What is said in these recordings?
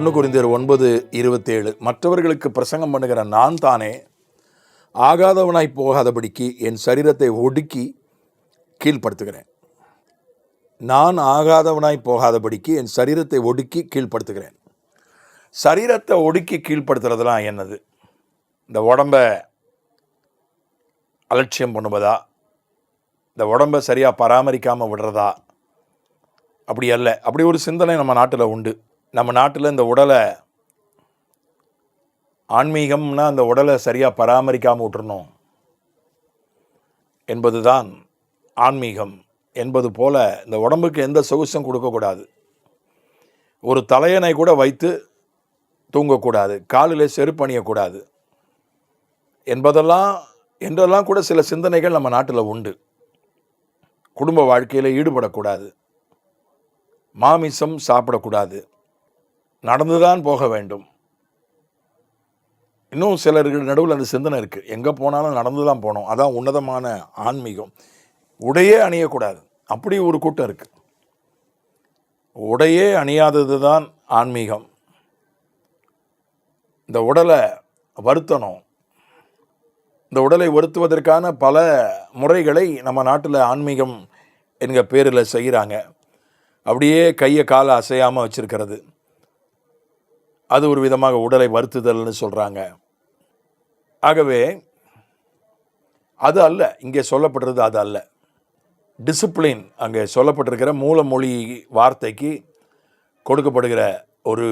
1 கொரிந்தியர் 9:27 மற்றவர்களுக்கு பிரசங்கம் பண்ணுகிற நான் தானே ஆகாதவனாய் போகாதபடிக்கு என் சரீரத்தை ஒடுக்கி கீழ்ப்படுத்துகிறேன். நான் ஆகாதவனாய் போகாதபடிக்கு என் சரீரத்தை ஒடுக்கி கீழ்ப்படுத்துகிறேன். சரீரத்தை ஒடுக்கி கீழ்ப்படுத்துறதுலாம் என்னது? இந்த உடம்ப அலட்சியம் பண்ணுவதா? இந்த உடம்பை சரியாக பராமரிக்காமல் விடுறதா? அப்படி அல்ல. அப்படி ஒரு சிந்தனை நம்ம நாட்டில் உண்டு. நம்ம நாட்டில் இந்த உடலை ஆன்மீகம்னா அந்த உடலை சரியாக பராமரிக்காமல் விட்டுறணும் என்பது தான் ஆன்மீகம் என்பது போல இந்த உடம்புக்கு எந்த சொகுசும் கொடுக்கக்கூடாது. ஒரு தலையணை கூட வைத்து தூங்கக்கூடாது, காலில் செருப்பு அணியக்கூடாது என்றெல்லாம் கூட சில சிந்தனைகள் நம்ம நாட்டில் உண்டு. குடும்ப வாழ்க்கையில் ஈடுபடக்கூடாது, மாமிசம் சாப்பிடக்கூடாது, நடந்துதான் போக வேண்டும். இன்னும் சிலர்கள் நடுவில் அந்த சிந்தனை இருக்குது, எங்கே போனாலும் நடந்து தான் போகணும், அதான் உன்னதமான ஆன்மீகம். உடையே அணியக்கூடாது, அப்படி ஒரு கூட்டம் இருக்குது. உடையே அணியாதது தான் ஆன்மீகம். இந்த உடலை வருத்தணும். இந்த உடலை வருத்துவதற்கான பல முறைகளை நம்ம நாட்டில் ஆன்மீகம் என்கிற பேரில் செய்கிறாங்க. அப்படியே கையை காலை அசையாமல் வச்சுருக்கிறது, அது ஒரு விதமாக உடலை வருத்துதல்னு சொல்கிறாங்க. ஆகவே அது அல்ல, இங்கே சொல்லப்படுறது அது அல்ல. டிசிப்ளின் அங்கே சொல்லப்பட்டிருக்கிற மூலமொழி வார்த்தைக்கு கொடுக்கப்படுகிற ஒரு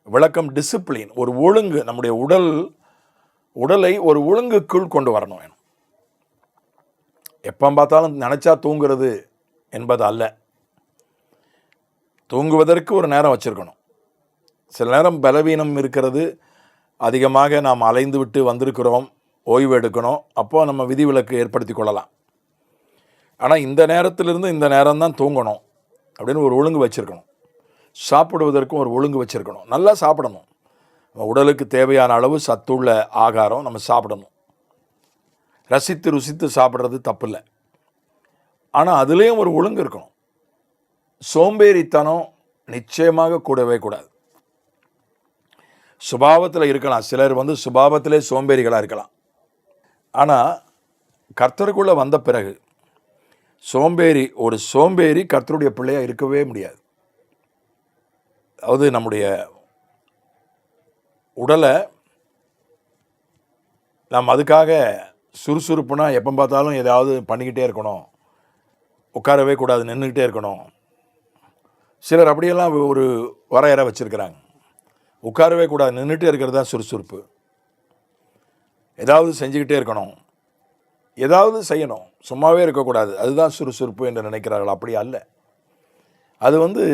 விளக்கம் டிசிப்ளின், ஒரு ஒழுங்கு. நம்முடைய உடலை ஒரு ஒழுங்குக்குள் கொண்டு வரணும். எப்போ பார்த்தாலும் நினச்சா தூங்குறது என்பது அல்ல. தூங்குவதற்கு ஒரு நேரம் வச்சுருக்கணும். சில நேரம் பலவீனம் இருக்கிறது, அதிகமாக நாம் அலைந்து விட்டு வந்திருக்கிறோம், ஓய்வு எடுக்கணும், அப்போ நம்ம விதிவிலக்கு ஏற்படுத்தி கொள்ளலாம். ஆனால் இந்த நேரத்திலிருந்து இந்த நேரம் தான் தூங்கணும் அப்படின்னு ஒரு ஒழுங்கு வச்சுருக்கணும். சாப்பிடுவதற்கும் ஒரு ஒழுங்கு வச்சுருக்கணும். நல்லா சாப்பிடணும். நம்ம உடலுக்கு தேவையான அளவு சத்துள்ள ஆகாரம் நம்ம சாப்பிடணும். ரசித்து ருசித்து சாப்பிட்றது தப்பு இல்லை, ஆனால் அதுலேயும் ஒரு ஒழுங்கு இருக்கணும். சோம்பேறித்தனம் நிச்சயமாக கூடவே கூடாது. சுபாவத்தில் இருக்கலாம், சிலர் சுபாவத்திலே சோம்பேறிகளாக இருக்கலாம். ஆனால் கர்த்தருக்குள்ளே வந்த பிறகு ஒரு சோம்பேறி கர்த்தருடைய பிள்ளையாக இருக்கவே முடியாது. அதாவது நம்முடைய உடலை நாம் அதுக்காக சுறுசுறுப்புனா எப்போ பார்த்தாலும் ஏதாவது பண்ணிக்கிட்டே இருக்கணும், உட்காரவே கூடாது, நின்றுக்கிட்டே இருக்கணும். சிலர் அப்படியெல்லாம் ஒரு வரையறை வச்சுருக்கிறாங்க. உட்காரவே கூடாது, நின்றுட்டே இருக்கிறது தான் சுறுசுறுப்பு. ஏதாவது செஞ்சுக்கிட்டே இருக்கணும், ஏதாவது செய்யணும், சும்மாவே இருக்கக்கூடாது, அதுதான் சுறுசுறுப்பு என்று நினைக்கிறார்கள். அப்படி அல்ல. அது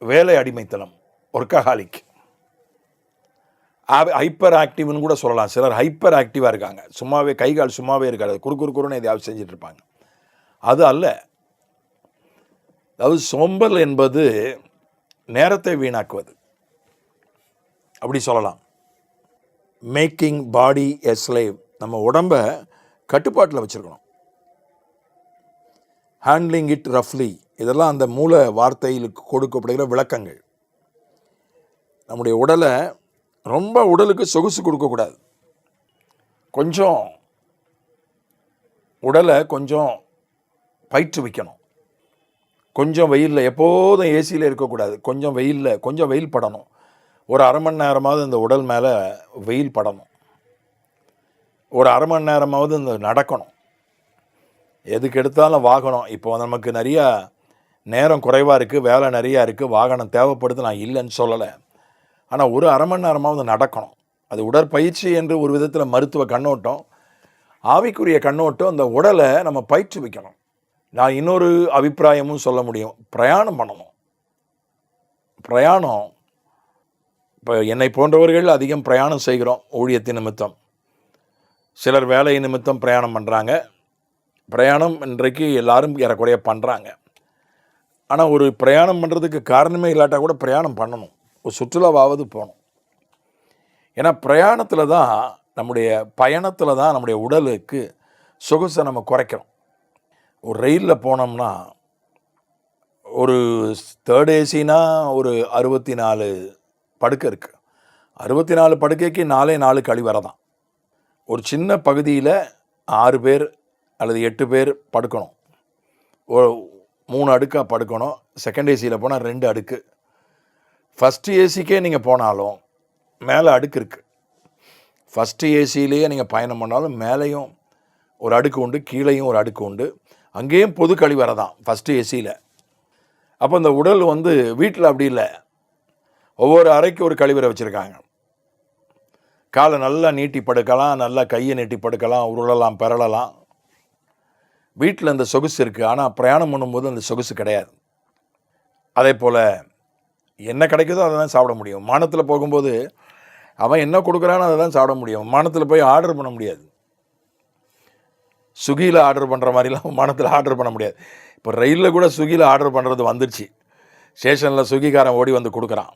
வேலை அடிமைத்தனம், ஒர்க்கஹாலிக், ஹைப்பர் ஆக்டிவ்னு கூட சொல்லலாம். சிலர் ஹைப்பர் ஆக்டிவாக இருக்காங்க, சும்மாவே கைகால் சும்மாவே இருக்காது, குறுக்குன்னு எதையாவது செஞ்சுட்டு இருப்பாங்க. அது அல்ல. அதாவது சோம்பல் என்பது நேரத்தை வீணாக்குவது, அப்படி சொல்லலாம். மேக்கிங் பாடி எ ஸ்லேவ், நம்ம உடம்பை கட்டுப்பாட்டில் வச்சுருக்கணும். ஹேண்ட்லிங் இட் ரஃப்லி, இதெல்லாம் அந்த மூல வார்த்தைகளுக்கு கொடுக்கப்படுகிற விளக்கங்கள். நம்முடைய உடலுக்கு சொகுசு கொடுக்கக்கூடாது. கொஞ்சம் உடலை கொஞ்சம் பயிற்றுவிக்கணும். கொஞ்சம் வெயிலில், எப்போதும் ஏசியில் இருக்கக்கூடாது, கொஞ்சம் வெயில் படணும். ஒரு அரை மணி நேரமாவது இந்த உடல் மேலே வெயில் படணும். ஒரு அரை மணி நேரமாவது இந்த நடக்கணும். எதுக்கு எடுத்தாலும் வாகனம், இப்போ நமக்கு நிறையா நேரம் குறைவாக இருக்குது, வேலை நிறையா இருக்குது, வாகனம் தேவைப்படுது, நான் இல்லைன்னு சொல்லலை. ஆனால் ஒரு அரை மணி நேரமாவது நடக்கணும். அது உடற்பயிற்சி என்று ஒரு விதத்தில் மருத்துவ கண்ணோட்டம். ஆவிக்குரிய கண்ணோட்டம், அந்த உடலை நம்ம பயிற்றுவிக்கணும். நான் இன்னொரு அபிப்பிராயமும் சொல்ல முடியும், பிரயாணம் பண்ணணும். பிரயாணம், இப்போ என்னை போன்றவர்கள் அதிகம் பிரயாணம் செய்கிறோம் ஊழியத்தின் நிமித்தம். சிலர் வேலை நிமித்தம் பிரயாணம் பண்ணுறாங்க. பிரயாணம் இன்றைக்கு எல்லாரும் ஏறக்குறைய பண்ணுறாங்க. ஆனால் ஒரு பிரயாணம் பண்ணுறதுக்கு காரணமே இல்லாட்டால் கூட பிரயாணம் பண்ணணும், ஒரு சுற்றுலாவாவது போகணும். ஏன்னா பிரயாணத்தில் தான், நம்முடைய பயணத்தில் தான் நம்முடைய உடலுக்கு சொகுசை நம்ம குறைக்கிறோம். ஒரு ரயிலில் போனோம்னா ஒரு தேர்ட் ஏசினா ஒரு 64 படுக்கை இருக்குது. 64 படுக்கைக்கு 4 கழிவறை தான். ஒரு சின்ன பகுதியில் 6 பேர் அல்லது 8 பேர் படுக்கணும். ஒரு 3 அடுக்காக படுக்கணும். செகண்ட் ஏசியில் போனால் 2 அடுக்கு. ஃபஸ்ட்டு ஏசிக்கே நீங்கள் போனாலும் மேலே அடுக்கு இருக்குது. ஃபஸ்ட்டு ஏசியிலேயே நீங்கள் பயணம் பண்ணாலும் மேலேயும் ஒரு அடுக்கு உண்டு, கீழேயும் ஒரு அடுக்கு உண்டு. அங்கேயும் பொது கழிவறை தான் ஃபஸ்ட்டு ஏசியில். அப்போ இந்த உடல் வீட்டில் அப்படி இல்லை. ஒவ்வொரு அறைக்கு ஒரு கழிவறை வச்சுருக்காங்க. காலை நல்லா நீட்டி படுக்கலாம், நல்லா கையை நீட்டி படுக்கலாம், உருளலாம், பெறலாம். வீட்டில் அந்த சொகுசு இருக்குது. ஆனால் பிரயாணம் பண்ணும்போது அந்த சொகுசு கிடையாது. அதே போல் என்ன கிடைக்குதோ அதை தான் சாப்பிட முடியும். விமானத்தில் போகும்போது அவன் என்ன கொடுக்குறானோ அதை தான் சாப்பிட முடியும். விமானத்தில் போய் ஆர்டர் பண்ண முடியாது. ஸ்விக்கியில் ஆர்டர் பண்ணுற மாதிரிலாம் விமானத்தில் ஆர்டர் பண்ண முடியாது. இப்போ ரயிலில் கூட ஸ்விக்கியில் ஆர்டர் பண்ணுறது வந்துடுச்சு. ஸ்டேஷனில் ஸ்விக்கிக்காரன் ஓடி வந்து கொடுக்குறான்.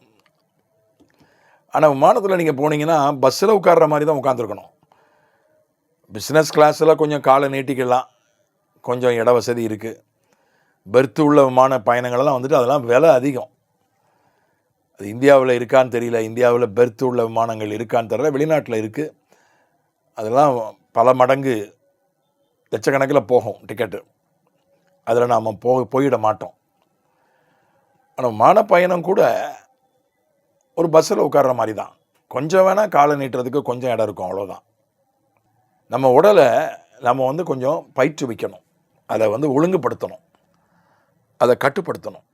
ஆனால் விமானத்தில் நீங்கள் போனீங்கன்னா பஸ்ஸில் உட்கார்ற மாதிரி தான் உட்காந்துருக்கணும். பிஸ்னஸ் கிளாஸில் கொஞ்சம் காலை நீட்டிக்கலாம், கொஞ்சம் இட வசதி இருக்குது. பெர்த்து உள்ள விமான பயணங்கள்லாம் அதெல்லாம் விலை அதிகம். அது இந்தியாவில் இருக்கான்னு தெரியல. இந்தியாவில் பெர்த்து உள்ள விமானங்கள் இருக்கான்னு தெரியல. வெளிநாட்டில் இருக்குது. அதெல்லாம் பல மடங்கு லட்சக்கணக்கில் போகும் டிக்கெட்டு. அதில் நாம் போயிட மாட்டோம். ஆனால் விமான பயணம் கூட ஒரு பஸ்ஸில் உட்கார்ற மாதிரி தான். கொஞ்சம் வேணால் காலை நீட்டுறதுக்கு கொஞ்சம் இடம் இருக்கும், அவ்வளோதான். நம்ம உடலை நம்ம கொஞ்சம் பயிற்றுவிக்கணும். அதை ஒழுங்குபடுத்தணும், அதை கட்டுப்படுத்தணும்.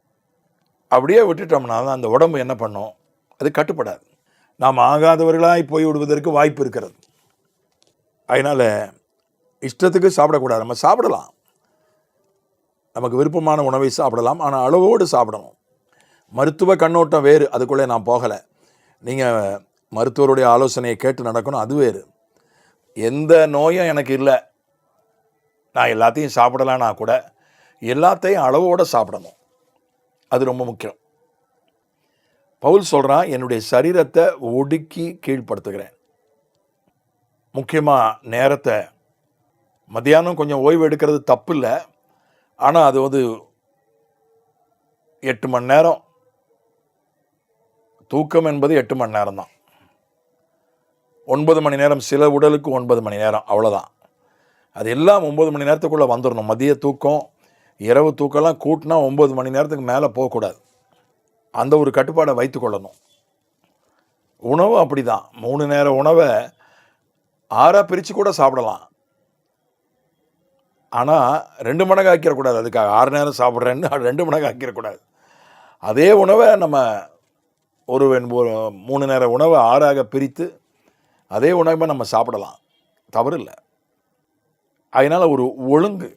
அப்படியே விட்டுட்டோம்னா தான் அந்த உடம்பு என்ன பண்ணும், அது கட்டுப்படாது. நாம் ஆகாதவர்களாய் போய் விடுவதற்கு வாய்ப்பு இருக்கிறது. அதனால் இஷ்டத்துக்கு சாப்பிடக்கூடாது. நம்ம சாப்பிடலாம், நமக்கு விருப்பமான உணவை சாப்பிடலாம், ஆனால் அளவோடு சாப்பிடணும். மருத்துவ கண்ணோட்டம் வேறு, அதுக்குள்ளே நான் போகலை. நீங்கள் மருத்துவருடைய ஆலோசனையை கேட்டு நடக்கணும், அது வேறு. எந்த நோயும் எனக்கு இல்லை, நான் எல்லாத்தையும் சாப்பிடலான்னா கூட எல்லாத்தையும் அளவோடு சாப்பிடணும். அது ரொம்ப முக்கியம். பவுல் சொல்கிறான், என்னுடைய சரீரத்தை ஒடுக்கி கீழ்ப்படுத்துகிறேன். முக்கியமாக நேரத்தை, மத்தியானம் கொஞ்சம் ஓய்வு எடுக்கிறது தப்பு இல்லை. ஆனால் அது 8 மணி நேரம் தூக்கம் என்பது 8 மணி நேரம் தான். 9 மணி நேரம், சில உடலுக்கு 9 மணி நேரம், அவ்வளோதான். அது எல்லாம் 9 மணி நேரத்துக்குள்ளே வந்துடணும். மதிய தூக்கம், இரவு தூக்கம்லாம் கூட்டினா 9 மணி நேரத்துக்கு மேலே போகக்கூடாது. அந்த ஒரு கட்டுப்பாடை வைத்து கொள்ளணும். உணவு அப்படி தான். 3 நேர உணவை 6 பிரித்து கூட சாப்பிடலாம். ஆனால் 2 மடங்கு ஆக்கிடக்கூடாது. அதுக்காக 6 நேரம் சாப்பிட்றேன்னு 2 மடங்கு ஆக்கிடக்கூடாது. அதே உணவை நம்ம ஒரு 3 நேர உணவை 6ஆக பிரித்து அதே உணவை நம்ம சாப்பிடலாம், தவறு இல்லை. அதனால் ஒரு ஒழுங்கு,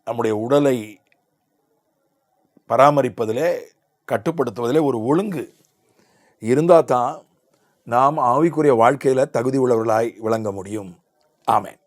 நம்முடைய உடலை பராமரிப்பதிலே, கட்டுப்படுத்துவதிலே ஒரு ஒழுங்கு இருந்தால் தான் நாம் ஆவிக்குரிய வாழ்க்கையில் தகுதி உள்ளவர்களாய் விளங்க முடியும். ஆமென்.